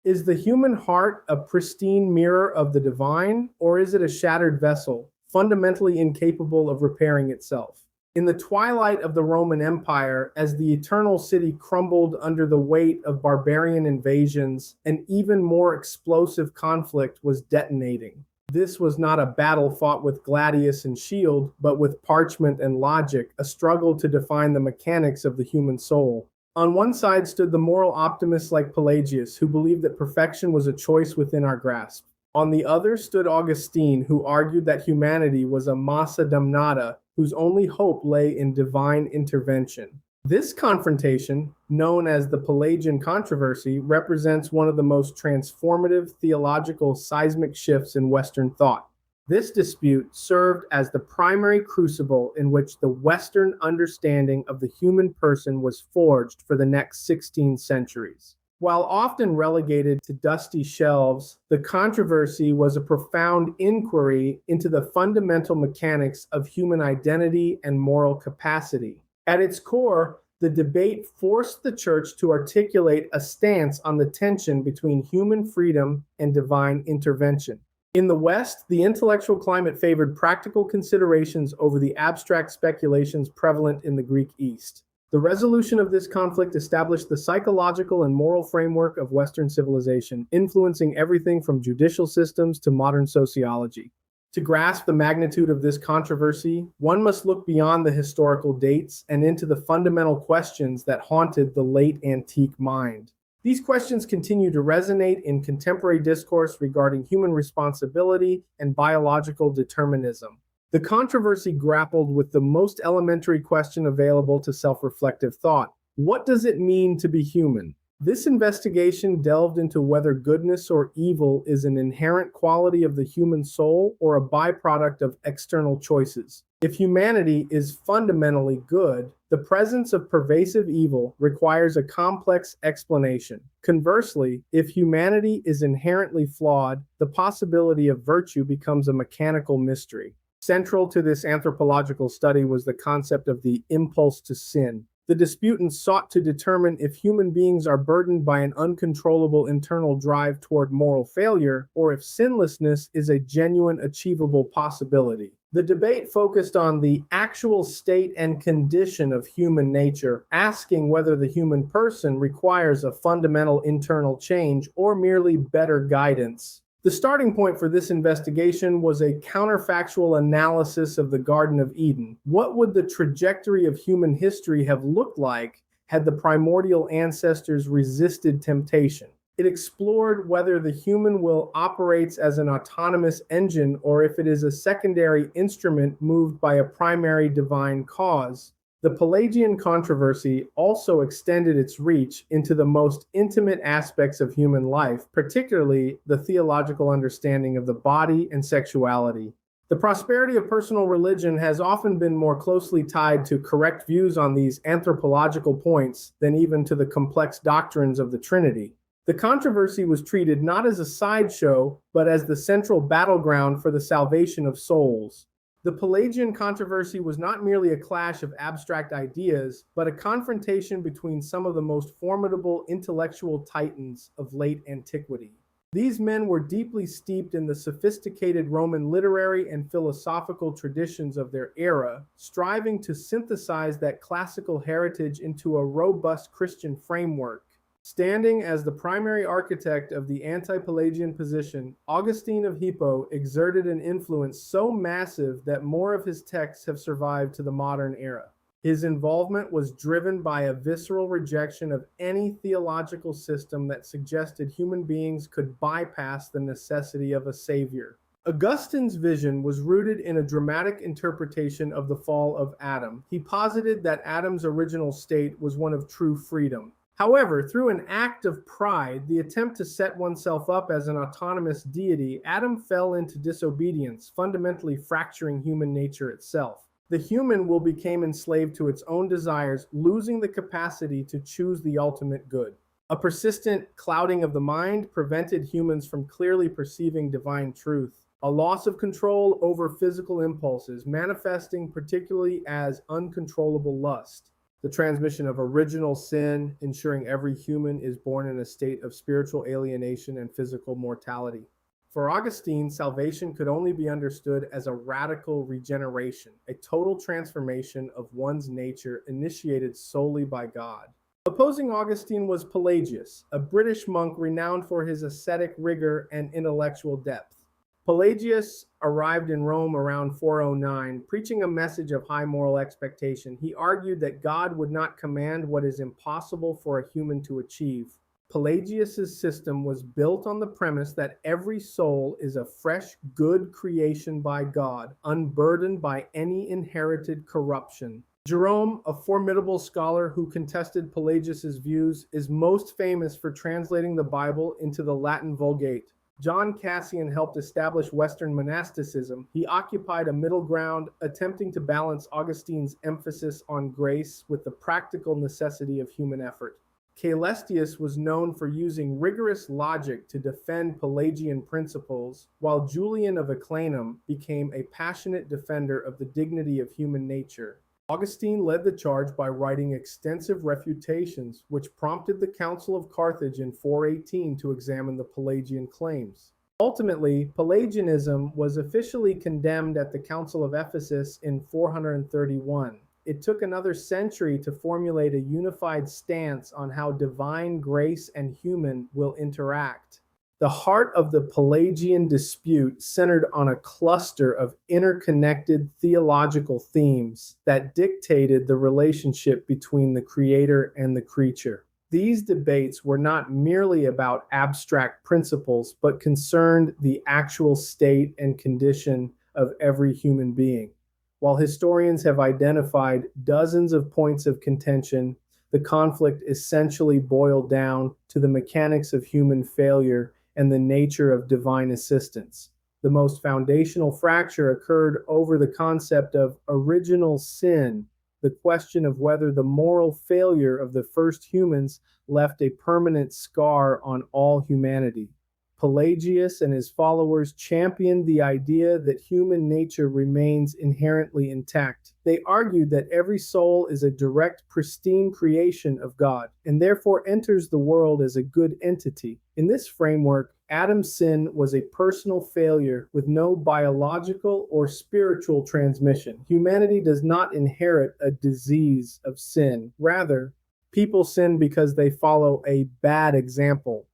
Is the human heart a pristine mirror of the divine, or is it a shattered vessel, fundamentally incapable of repairing itself? In the twilight of the Roman Empire, as the eternal city crumbled under the weight of barbarian invasions, an even more explosive conflict was detonating. This was not a battle fought with gladius and shield, but with parchment and logic, a struggle to define the mechanics of the human soul. On one side stood the moral optimists like Pelagius, who believed that perfection was a choice within our grasp. On the other stood Augustine, who argued that humanity was a massa damnata, whose only hope lay in divine intervention. This confrontation, known as the Pelagian Controversy, represents one of the most transformative theological seismic shifts in Western thought. This dispute served as the primary crucible in which the Western understanding of the human person was forged for the next 16 centuries. While often relegated to dusty shelves, the controversy was a profound inquiry into the fundamental mechanics of human identity and moral capacity. At its core, the debate forced the church to articulate a stance on the tension between human freedom and divine intervention. In the West, the intellectual climate favored practical considerations over the abstract speculations prevalent in the Greek East. The resolution of this conflict established the psychological and moral framework of Western civilization, influencing everything from judicial systems to modern sociology. To grasp the magnitude of this controversy, one must look beyond the historical dates and into the fundamental questions that haunted the late antique mind. These questions continue to resonate in contemporary discourse regarding human responsibility and biological determinism. The controversy grappled with the most elementary question available to self-reflective thought. What does it mean to be human? This investigation delved into whether goodness or evil is an inherent quality of the human soul or a byproduct of external choices. If humanity is fundamentally good, the presence of pervasive evil requires a complex explanation. Conversely, if humanity is inherently flawed, the possibility of virtue becomes a mechanical mystery. Central to this anthropological study was the concept of the impulse to sin. The disputants sought to determine if human beings are burdened by an uncontrollable internal drive toward moral failure, or if sinlessness is a genuine achievable possibility. The debate focused on the actual state and condition of human nature, asking whether the human person requires a fundamental internal change or merely better guidance. The starting point for this investigation was a counterfactual analysis of the Garden of Eden. What would the trajectory of human history have looked like had the primordial ancestors resisted temptation? It explored whether the human will operates as an autonomous engine or if it is a secondary instrument moved by a primary divine cause. The Pelagian Controversy also extended its reach into the most intimate aspects of human life, particularly the theological understanding of the body and sexuality. The prosperity of personal religion has often been more closely tied to correct views on these anthropological points than even to the complex doctrines of the Trinity. The controversy was treated not as a sideshow, but as the central battleground for the salvation of souls. The Pelagian controversy was not merely a clash of abstract ideas, but a confrontation between some of the most formidable intellectual titans of late antiquity. These men were deeply steeped in the sophisticated Roman literary and philosophical traditions of their era, striving to synthesize that classical heritage into a robust Christian framework. Standing as the primary architect of the anti-Pelagian position, Augustine of Hippo exerted an influence so massive that more of his texts have survived to the modern era. His involvement was driven by a visceral rejection of any theological system that suggested human beings could bypass the necessity of a savior. Augustine's vision was rooted in a dramatic interpretation of the fall of Adam. He posited that Adam's original state was one of true freedom. However, through an act of pride, the attempt to set oneself up as an autonomous deity, Adam fell into disobedience, fundamentally fracturing human nature itself. The human will become enslaved to its own desires, losing the capacity to choose the ultimate good. A persistent clouding of the mind prevented humans from clearly perceiving divine truth. A loss of control over physical impulses, manifesting particularly as uncontrollable lust. the transmission of original sin, ensuring every human is born in a state of spiritual alienation and physical mortality. For Augustine, salvation could only be understood as a radical regeneration, a total transformation of one's nature initiated solely by God. Opposing Augustine was Pelagius, a British monk renowned for his ascetic rigor and intellectual depth. Pelagius arrived in Rome around 409, preaching a message of high moral expectation. He argued that God would not command what is impossible for a human to achieve. Pelagius' system was built on the premise that every soul is a fresh, good creation by God, unburdened by any inherited corruption. Jerome, a formidable scholar who contested Pelagius' views, is most famous for translating the Bible into the Latin Vulgate. John Cassian helped establish Western monasticism. He occupied a middle ground, attempting to balance Augustine's emphasis on grace with the practical necessity of human effort. Caelestius was known for using rigorous logic to defend Pelagian principles, while Julian of Eclanum became a passionate defender of the dignity of human nature. Augustine led the charge by writing extensive refutations, which prompted the Council of Carthage in 418 to examine the Pelagian claims. Ultimately, Pelagianism was officially condemned at the Council of Ephesus in 431. It took another century to formulate a unified stance on how divine grace and human will interact. The heart of the Pelagian dispute centered on a cluster of interconnected theological themes that dictated the relationship between the creator and the creature. These debates were not merely about abstract principles, but concerned the actual state and condition of every human being. While historians have identified dozens of points of contention, the conflict essentially boiled down to the mechanics of human failure and the nature of divine assistance. The most foundational fracture occurred over the concept of original sin, the question of whether the moral failure of the first humans left a permanent scar on all humanity. Pelagius and his followers championed the idea that human nature remains inherently intact. They argued that every soul is a direct, pristine creation of God, and therefore enters the world as a good entity. In this framework, Adam's sin was a personal failure with no biological or spiritual transmission. Humanity does not inherit a disease of sin. Rather, people sin because they follow a bad example.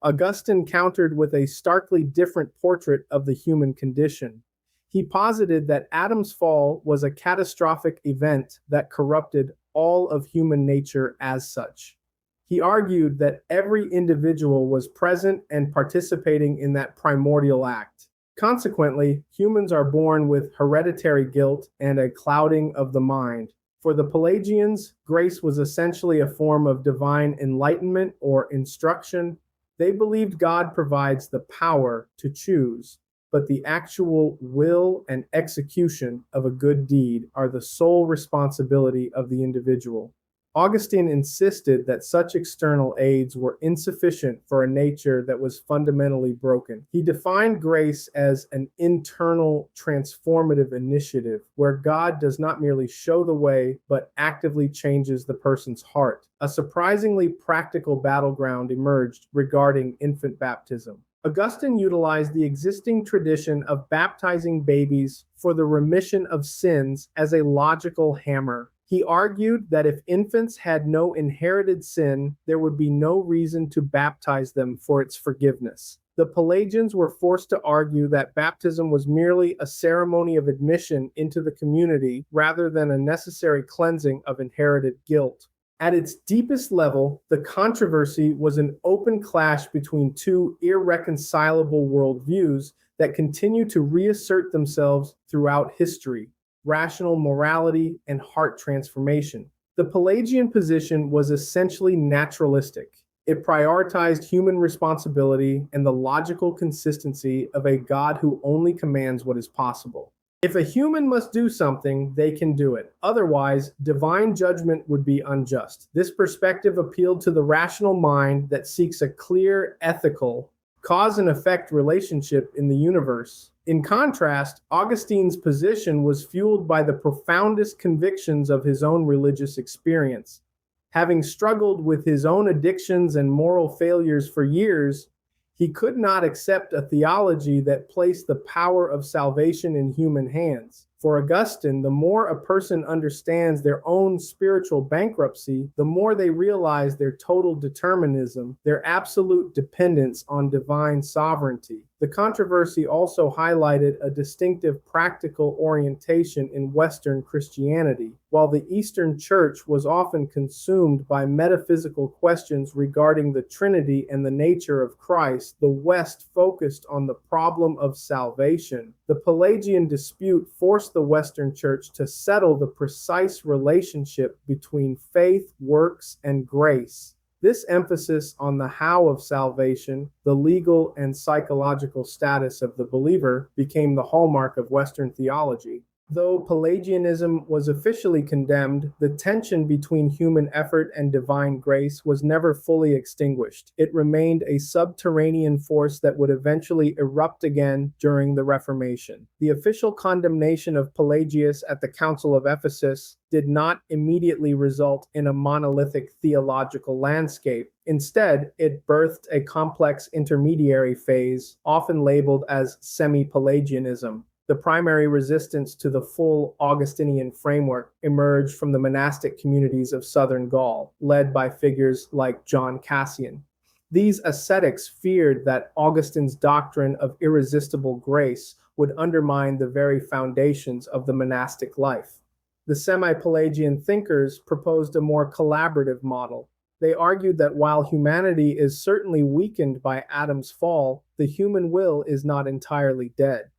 Augustine countered with a starkly different portrait of the human condition. He posited that Adam's fall was a catastrophic event that corrupted all of human nature as such. He argued that every individual was present and participating in that primordial act. Consequently, humans are born with hereditary guilt and a clouding of the mind. For the Pelagians, grace was essentially a form of divine enlightenment or instruction. They believed God provides the power to choose, but the actual will and execution of a good deed are the sole responsibility of the individual. Augustine insisted that such external aids were insufficient for a nature that was fundamentally broken. He defined grace as an internal transformative initiative where God does not merely show the way, but actively changes the person's heart. A surprisingly practical battleground emerged regarding infant baptism. Augustine utilized the existing tradition of baptizing babies for the remission of sins as a logical hammer. He argued that if infants had no inherited sin, there would be no reason to baptize them for its forgiveness. The Pelagians were forced to argue that baptism was merely a ceremony of admission into the community rather than a necessary cleansing of inherited guilt. At its deepest level, the controversy was an open clash between two irreconcilable worldviews that continue to reassert themselves throughout history: rational morality and heart transformation. The Pelagian position was essentially naturalistic. It prioritized human responsibility and the logical consistency of a God who only commands what is possible. If a human must do something, they can do it. Otherwise, divine judgment would be unjust. This perspective appealed to the rational mind that seeks a clear, ethical, cause and effect relationship in the universe. In contrast, Augustine's position was fueled by the profoundest convictions of his own religious experience. Having struggled with his own addictions and moral failures for years, he could not accept a theology that placed the power of salvation in human hands. For Augustine, the more a person understands their own spiritual bankruptcy, the more they realize their total determinism, their absolute dependence on divine sovereignty. The controversy also highlighted a distinctive practical orientation in Western Christianity. While the Eastern Church was often consumed by metaphysical questions regarding the Trinity and the nature of Christ, the West focused on the problem of salvation. The Pelagian dispute forced the Western Church to settle the precise relationship between faith, works, and grace. This emphasis on the how of salvation, the legal and psychological status of the believer, became the hallmark of Western theology. Though Pelagianism was officially condemned, the tension between human effort and divine grace was never fully extinguished. It remained a subterranean force that would eventually erupt again during the Reformation. The official condemnation of Pelagius at the Council of Ephesus did not immediately result in a monolithic theological landscape. Instead, it birthed a complex intermediary phase, often labeled as semi-Pelagianism. The primary resistance to the full Augustinian framework emerged from the monastic communities of southern Gaul, led by figures like John Cassian. These ascetics feared that Augustine's doctrine of irresistible grace would undermine the very foundations of the monastic life. The semi-Pelagian thinkers proposed a more collaborative model. They argued that while humanity is certainly weakened by Adam's fall, the human will is not entirely dead.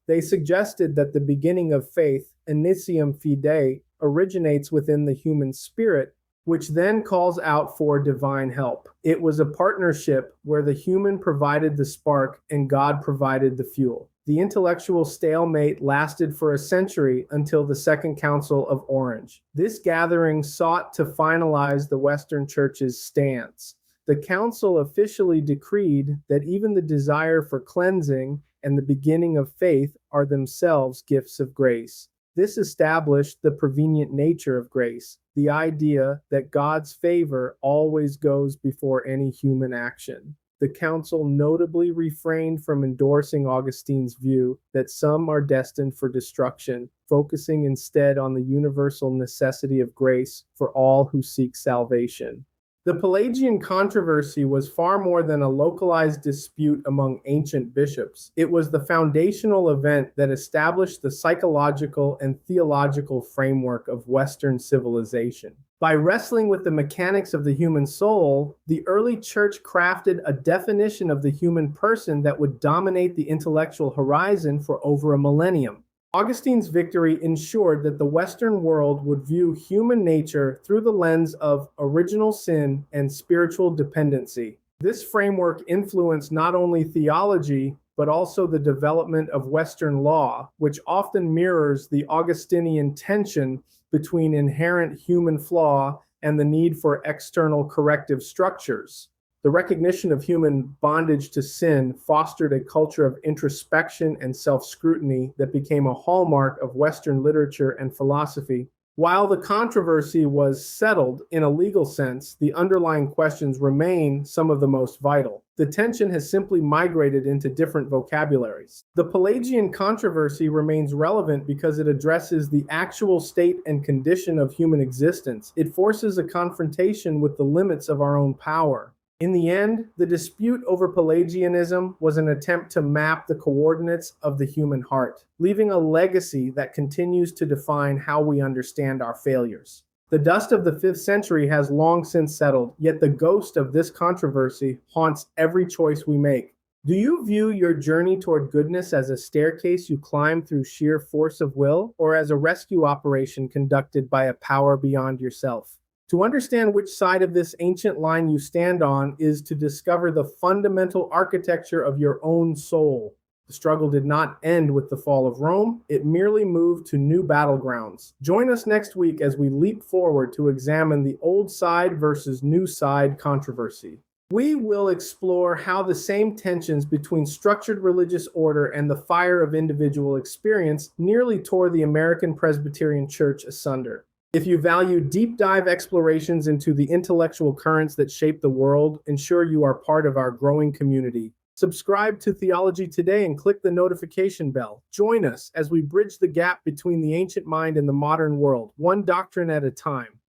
They suggested that the beginning of faith, initium fidei, originates within the human spirit, which then calls out for divine help. It was a partnership where the human provided the spark and God provided the fuel. The intellectual stalemate lasted for a century until the Second Council of Orange. This gathering sought to finalize the Western Church's stance. The council officially decreed that even the desire for cleansing and the beginning of faith are themselves gifts of grace. This established the prevenient nature of grace, the idea that God's favor always goes before any human action. The council notably refrained from endorsing Augustine's view that some are destined for destruction, focusing instead on the universal necessity of grace for all who seek salvation. The Pelagian controversy was far more than a localized dispute among ancient bishops. It was the foundational event that established the psychological and theological framework of Western civilization. By wrestling with the mechanics of the human soul, the early church crafted a definition of the human person that would dominate the intellectual horizon for over a millennium. Augustine's victory ensured that the Western world would view human nature through the lens of original sin and spiritual dependency. This framework influenced not only theology, but also the development of Western law, which often mirrors the Augustinian tension between inherent human flaw and the need for external corrective structures. The recognition of human bondage to sin fostered a culture of introspection and self-scrutiny that became a hallmark of Western literature and philosophy. While the controversy was settled in a legal sense, the underlying questions remain some of the most vital. The tension has simply migrated into different vocabularies. The Pelagian controversy remains relevant because it addresses the actual state and condition of human existence. It forces a confrontation with the limits of our own power. In the end, the dispute over Pelagianism was an attempt to map the coordinates of the human heart, leaving a legacy that continues to define how we understand our failures. The dust of the 5th century has long since settled, yet the ghost of this controversy haunts every choice we make. Do you view your journey toward goodness as a staircase you climb through sheer force of will, or as a rescue operation conducted by a power beyond yourself? To understand which side of this ancient line you stand on is to discover the fundamental architecture of your own soul. The struggle did not end with the fall of Rome, it merely moved to new battlegrounds. Join us next week as we leap forward to examine the old side versus new side controversy. We will explore how the same tensions between structured religious order and the fire of individual experience nearly tore the American Presbyterian Church asunder. If you value deep dive explorations into the intellectual currents that shape the world, ensure you are part of our growing community. Subscribe to Theology today and click the notification bell. Join us as we bridge the gap between the ancient mind and the modern world, one doctrine at a time.